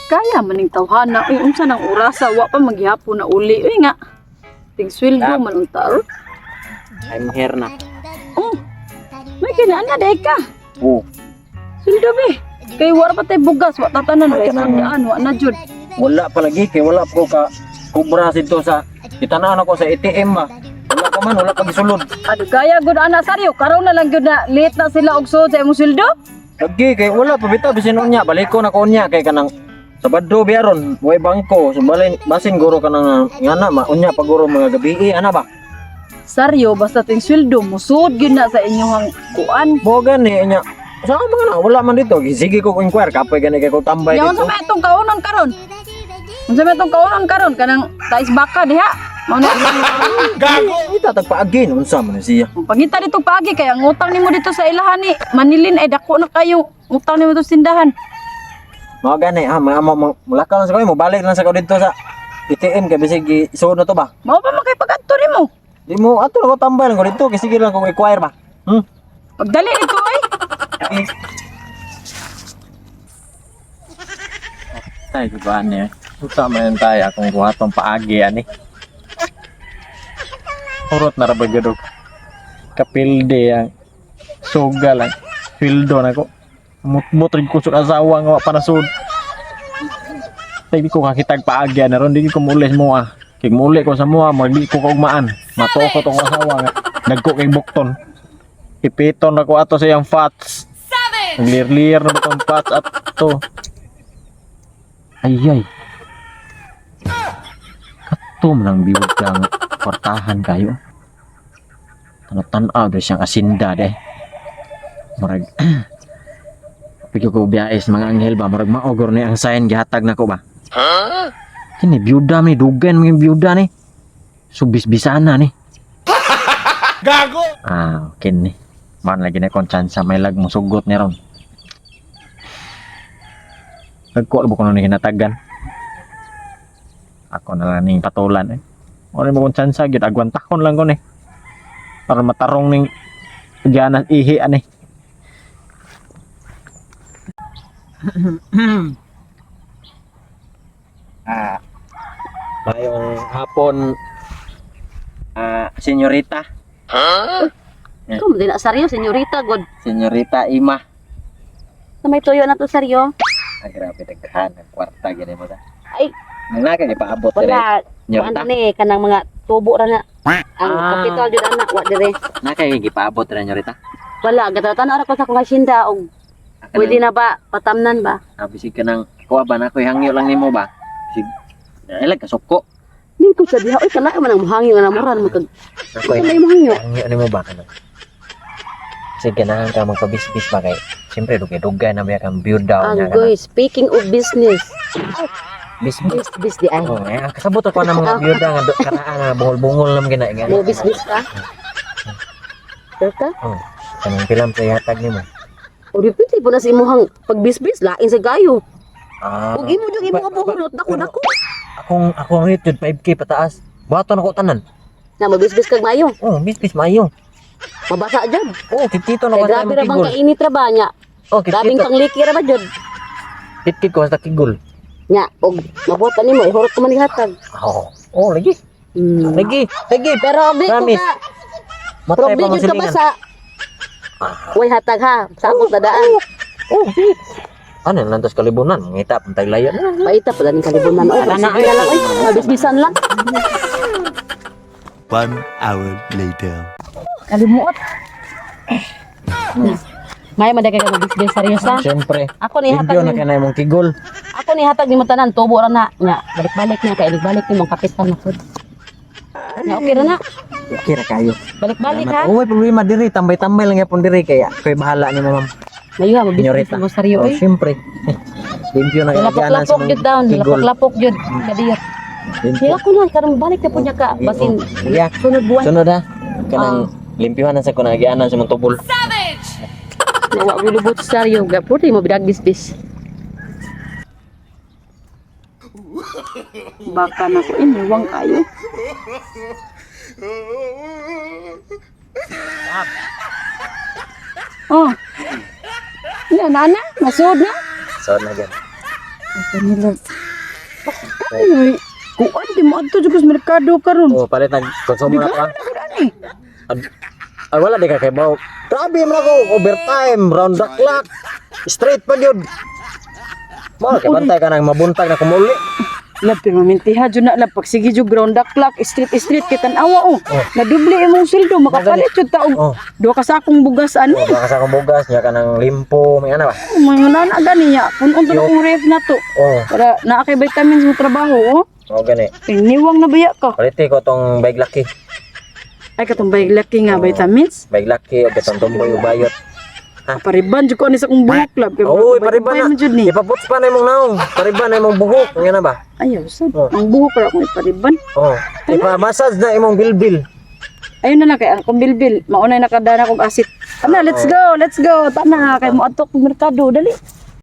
Kaya maning tawhana. Uy, unsa nang orasa wa pa maghihapon na uli. Uy nga. Ting sweldo man unta. I'm here na. Oh. May kinana day ka. Oo. Sweldo be. Kay wala pa tay bugas, wa tatanan wa isandaan, wa na jud. Wala palagi kay wala po ka kubra dito sa itanaan ako sa ATM ba. Wala pa man, wala pa gisulod. Ano kaya gud ana saryo, karon na lang gud na late na sila og sud sa imong sweldo? Lagi kay wala pa bitaw bisin unya, balik ko na ko unya kay kanang Sabado biaron, way bangko, so basin guro kanang ngana ma unya paguro mga gabi ana ba. Saryo basta ting sweldo mo sud gyud na sa inyong kuan. Mo gani nya. Sa mga na wala man dito, sige ko inquire kapoy gani kay ko tambay Nya dito. unsa may itong kaunon karon? Unsa may itong kaunon karon kanang tais baka diha? Mao na Gago. Ita tagpaagi unsa man siya. pangita dito pagi kay ang utang nimo dito sa ilahan ni Manilin ay dako na kayo utang nimo dito sa tindahan. Mo gani mulakaw lang sa ko mo balik lang sa ko dito sa ATM kay bisig isuod na to ba. Mao pa man kay pag-adto nimo. Di mo ato na ko tambay lang ko dito kay sige lang ko inquire ba. Pagdali dito ay. Tay ko ba ni? Usa man tayo akong buhaton paagi ani. Urot na ra ba gyud og kapilde ang suga lang. Fildo na ko. Mutmutrid ko sa asawa nga wa pa nasud. Tay ko kakitag paagi na ron di ko mulis mo ah. Kay muli ko sa mua magdi ko kaugmaan. Matoko tong asawa nga nagko kay bukton. Ipiton ako ato sa iyang fats. Lir-lir na itong fats at to. Ayay. Kato man ang biwag kang kwartahan kayo. Tanot-tanaw doon siyang asinda deh. Murag. Pagyo ko biyais mga anghel ba. Murag maogor na ang sign gihatag na ko ba. Kini byuda mi. Dugan mga byuda ni. Subis-bisana ni. Gago. Okay ni. Man lagi na kong chance may lag mo sugot ni ron. Nagko ko na hinatagan. Ako na lang ning patulan eh. Wala mo kong chance gyud agwan takon lang ko ni. Para matarong ning gianas ihi ani. Mayong hapon senyorita. Ikaw mo din na saryo, senyorita god. Senyorita Ima. Na may tuyo na to saryo. Grabe daghan ang kwarta gani mo ta. Ay, Naka ni paabot wala. Senyorita. Kuan ni kanang mga tubo ra na. Ang kapital jud anak wa dire. Naka gipaabot ra senyorita. Wala, gatatan ara ko sa kong hasinda og pwede na ba patamnan ba? Bisig ka nang kuha ba na ko hangyo lang nimo ba? Bisig ilag ka suko. Di ko sa diha oy kana man ang mahangyo nga namuran mo kag. Ako Kana imong hangyo. hangyo nimo ba kana? Sige na ka magpabisbis ba kay siyempre dugay-dugay na ba kang build down Ang na goy, speaking of business. Bisbis. Bis di ay. Oh, kasabot ako ng mga build down nga karaan na bungol-bungol nam gina. Mo bis ka? Sure ka? Oh, kanang pilam sa yatag nimo. O di pwede po na sa imuhang pagbisbis lain sa gayo. Ah. Ug imo jud imo kabuhurot dako. Akong rate yun, 5K pataas. Bato na ko tanan. Na mabisbis kag mayo. Oh, bisbis mayo. Mabasa jud. Oh, kitito na Kay ko sa grabe ra bang kigol. kainit ra ba nya? Oh, Grabing kitito. pangliki ra ba jud? Kitkit ko sa kigol. Nya, og mabuhat nimo ihurot ko man ihatag. Oh, lagi. Lagi. Pero abi ko Promise. ka. Matay Probi pa jud ka ba masilingan. sa Uy hatag ha. Sabot na daan. Oh, sige. Ano, lantas kalibunan. Ngita, pantay layan. Paita pa daning kalibunan. Oy, Ana, sige lang oy. Mabisbisan lang. 1 hour later. Kalimuot. May madagay ka mabisbis seryosa. Siyempre. Ako ni Video na hatag. ka na imong kigol. Ako ni hatag nimo tanan tubo ra na. Nya, balik-balik na kay balik nimo kapital na pud. Nya okay ra na. Kira kayo. Balik-balik ha. Oh, problema diri. Tambay-tambay lang yapon diri. Kaya ko'y bahala ni ma'am. Mayo ha mabisbis Senyorita. mo saryo Oh, oy. siyempre. Limpyo na kagyanan sa Lapok-lapok jud daw, kigol. lapok-lapok jud. Kadiyot. Limpyo. Sila ko na karong balik na punya ka basin Yeah. sunod buwan. Sunod ha. Kanang limpyuhan na sa kunagyanan sa mong tubol. Nawa gulubot saryo gapuri mo bidag bisbis. Baka na ko iniwang kayo. Oh. Ina nana, masud na. So na gan. Kanila. Ay, kuan di mo adto jud sa merkado karon. Oh, palit nag konsumo na ka. Ani. Ay wala di ka kay bawo. Grabe man ako, overtime, round the clock. Straight pa gyud. Mo kay bantay ka nang mabuntag na kumuli. Lab pero mintiha jud na lab pag sige jud ground the clock street kay tan-awa oh. Nadoble imong sweldo makapalit jud ta Oh. og duha ka sakong bugas ani. Oh, baka sa akong bugas nya ka nang limpo, may ana ba? Mga nana gani ya. Punon to na kong ref na to. Oh, Para naa kay vitamins mo trabaho oh. oh gani. Niwang na baya ka. Paliti ko tong bag laki. Ay katong laki nga vitamins. Bag laki o katong tumboy o bayot. Pariban jud ko ani sa kong buhok lab. Kay Oy, pariban na. jud ni. Ipaputs pa na imong naong. Pariban na imong buhok, nga na ba? Ayaw sad. Oh. Ang buhok ra akong pariban. Oh, ipa-massage na imong bilbil. Ayun na lang kay ang kong bilbil. Maunay nakadana kog asit. Ana, let's go. Tana kay mo atok merkado dali.